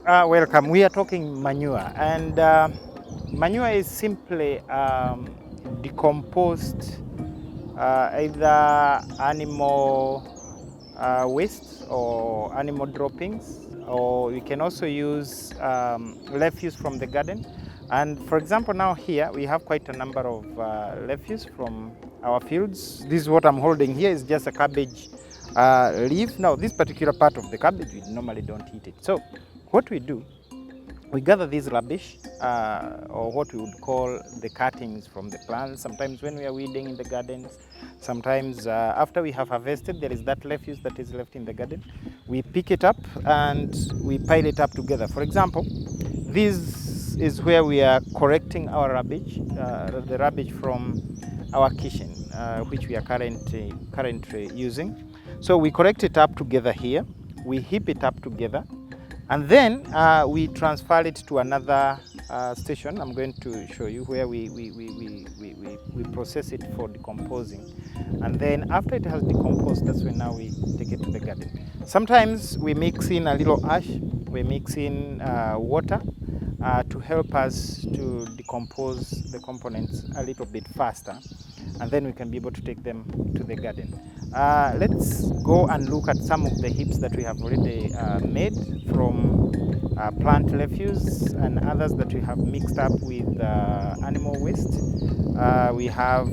Welcome. We are talking manure, and manure is simply decomposed either animal waste or animal droppings, or we can also use refuse from the garden. And for example, now here we have quite a number of refuse from our fields. This is what I'm holding here is just a cabbage leaf. Now, this particular part of the cabbage, we normally don't eat it. So what we do, we gather this rubbish or what we would call the cuttings from the plants. Sometimes when we are weeding in the gardens, sometimes after we have harvested, there is that refuse that is left in the garden. We pick it up and we pile it up together. For example, this is where we are correcting our rubbish, the rubbish from our kitchen, which we are currently using. So we collect it up together here, we heap it up together, and then we transfer it to another station. I'm going to show you where we process it for decomposing. And then after it has decomposed, that's when now we take it to the garden. Sometimes we mix in a little ash, we mix in water to help us to decompose the components a little bit faster, and then we can be able to take them to the garden. Let's go and look at some of the heaps that we have already made from plant refuse and others that we have mixed up with animal waste. We have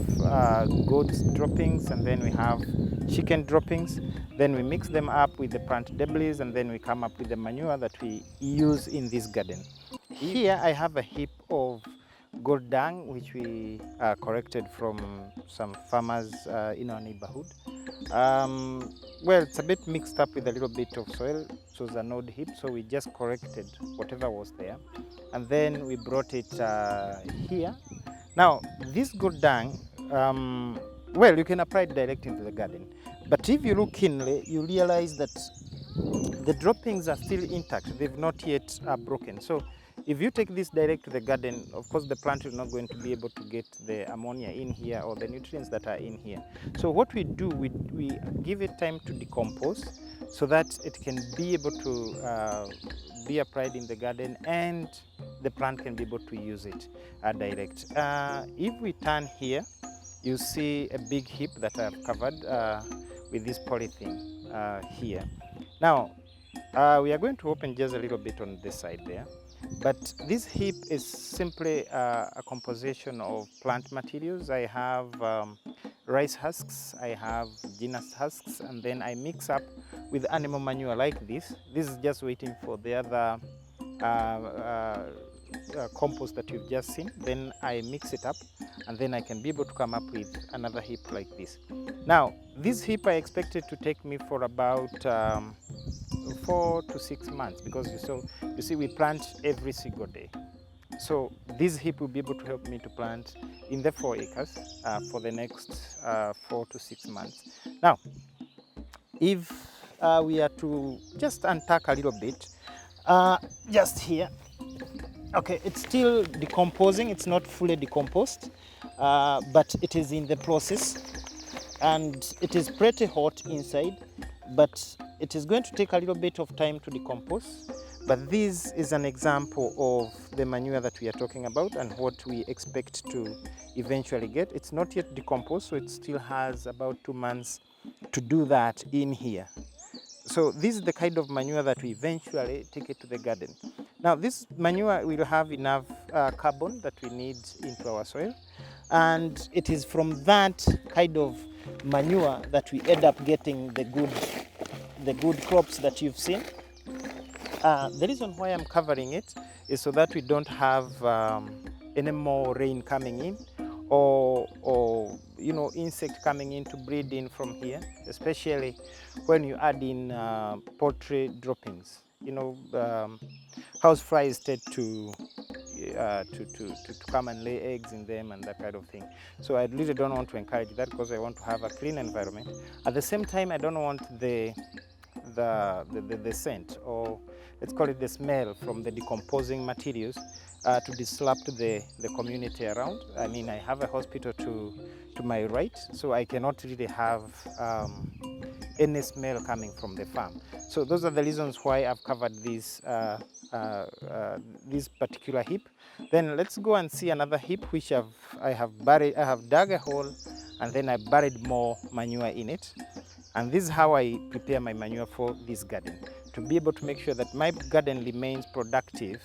goat droppings, and then we have chicken droppings. Then we mix them up with the plant debris, and then we come up with the manure that we use in this garden. Here I have a heap of goat dung, which we collected from some farmers in our neighborhood. Well, it's a bit mixed up with a little bit of soil. It was an old heap, so we just corrected whatever was there, and then we brought it here. Now, this goat dung, well, you can apply it directly into the garden, but if you look keenly, you realize that the droppings are still intact. They've not yet broken. So if you take this direct to the garden, of course the plant is not going to be able to get the ammonia in here or the nutrients that are in here. So what we do, we give it time to decompose so that it can be able to be applied in the garden, and the plant can be able to use it direct. If we turn here, you see a big heap that I have covered with this polythene here. Now, we are going to open just a little bit on this side there. But this heap is simply a composition of plant materials. I have rice husks, I have genus husks, and then I mix up with animal manure like this. This is just waiting for the other compost that you've just seen. Then I mix it up, and then I can be able to come up with another heap like this. Now, this heap I expected to take me for about 4 to 6 months, because you see we plant every single day. So this heap will be able to help me to plant in the 4 acres for the next 4 to 6 months. Now, if we are to just unpack a little bit, just here, okay, it's still decomposing. It's not fully decomposed, but it is in the process, and it is pretty hot inside, but it is going to take a little bit of time to decompose. But this is an example of the manure that we are talking about and what we expect to eventually get. It's not yet decomposed, so it still has about 2 months to do that in here. So this is the kind of manure that we eventually take it to the garden. Now, this manure will have enough carbon that we need into our soil, and it is from that kind of manure that we end up getting the good crops that you've seen. The reason why I'm covering it is so that we don't have any more rain coming in, or insect coming in to breed in from here, especially when you add in poultry droppings. House flies tend to come and lay eggs in them and that kind of thing. So I really don't want to encourage that, because I want to have a clean environment. At the same time, I don't want the scent, or let's call it the smell, from the decomposing materials to disrupt the community around. I mean, I have a hospital to my right, so I cannot really have any smell coming from the farm. So those are the reasons why I've covered this particular heap. Then let's go and see another heap which I have dug a hole, and then I buried more manure in it. And this is how I prepare my manure for this garden, to be able to make sure that my garden remains productive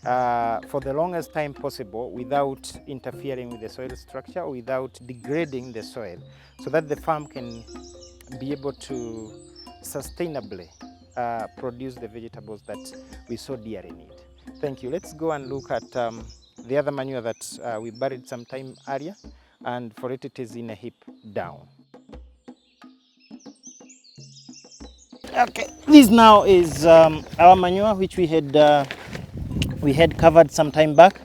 for the longest time possible without interfering with the soil structure or without degrading the soil, so that the farm can be able to sustainably produce the vegetables that we so dearly need. Thank you. Let's go and look at the other manure that we buried some time earlier, and for it is in a heap down. Okay, this now is our manure which we had covered some time back.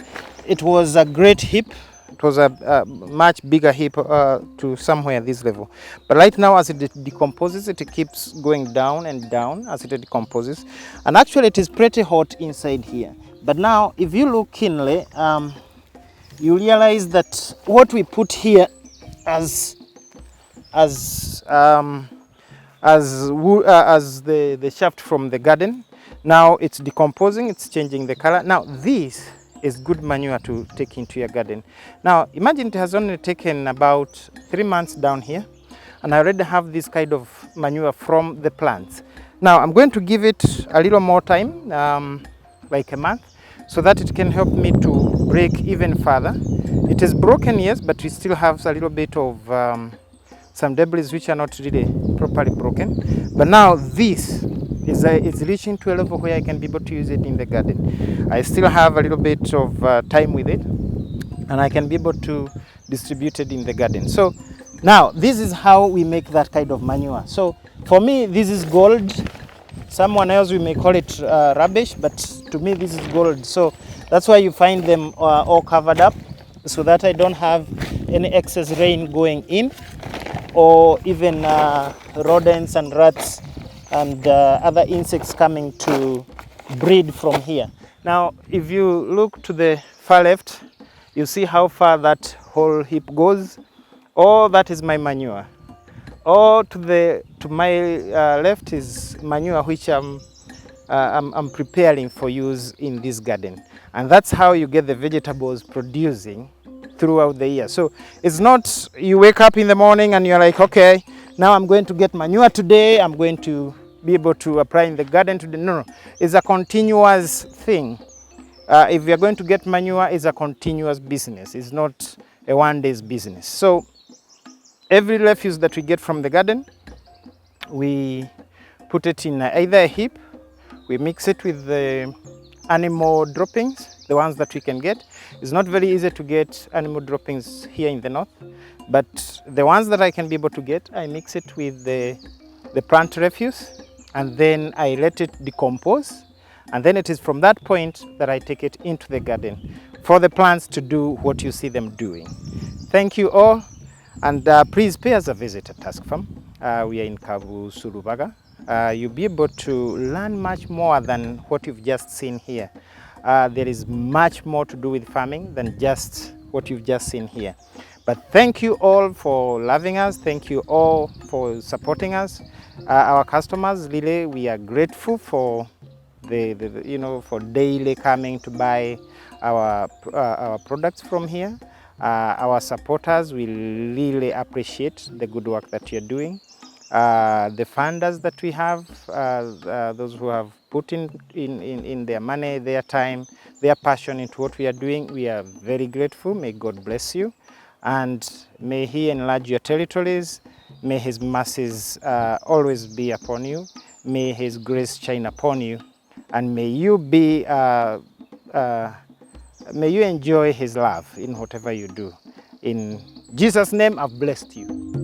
It was a great heap. It was a much bigger heap to somewhere this level. But right now, as it decomposes, it keeps going down and down as it decomposes. And actually, it is pretty hot inside here. But now, if you look keenly, you realize that what we put here as the shaft from the garden, now it's decomposing, it's changing the color. Now this is good manure to take into your garden. Now imagine it has only taken about 3 months down here, and I already have this kind of manure from the plants. Now I'm going to give it a little more time, like a month, so that it can help me to break even further. It is broken, yes, but it still has a little bit of some debris which are not really properly broken. But now this is reaching to a level where I can be able to use it in the garden. I still have a little bit of time with it, and I can be able to distribute it in the garden. So now this is how we make that kind of manure. So for me, this is gold. Someone else we may call it rubbish, but to me this is gold. So that's why you find them all covered up, so that I don't have any excess rain going in, or even rodents and rats and other insects coming to breed from here. Now if you look to the far left, you see how far that whole heap goes. All that is my manure. All to my left is manure which I'm preparing for use in this garden. And that's how you get the vegetables producing throughout the year. So it's not you wake up in the morning and you're like, okay, now I'm going to get manure today, I'm going to be able to apply in the garden today. No, it's a continuous thing. If you're going to get manure, it's a continuous business. It's not a one-day's business. So every refuse that we get from the garden, we put it in either a heap, we mix it with the animal droppings, the ones that we can get. It's not very easy to get animal droppings here in the north, but the ones that I can be able to get, I mix it with the plant refuse, and then I let it decompose, and then it is from that point that I take it into the garden for the plants to do what you see them doing. Thank you all, and please pay us a visit at Task Farm. We are in Kavu, Surubaga. You'll be able to learn much more than what you've just seen here. There is much more to do with farming than just what you've just seen here. But thank you all for loving us. Thank you all for supporting us. Our customers, really, we are grateful for for daily coming to buy our products from here. Our supporters, we really appreciate the good work that you're doing. The funders that we have, those who have put in their money, their time, their passion into what we are doing, we are very grateful. May God bless you, and may He enlarge your territories. May His mercies always be upon you. May His grace shine upon you, and may you be may you enjoy His love in whatever you do. In Jesus' name, I've blessed you.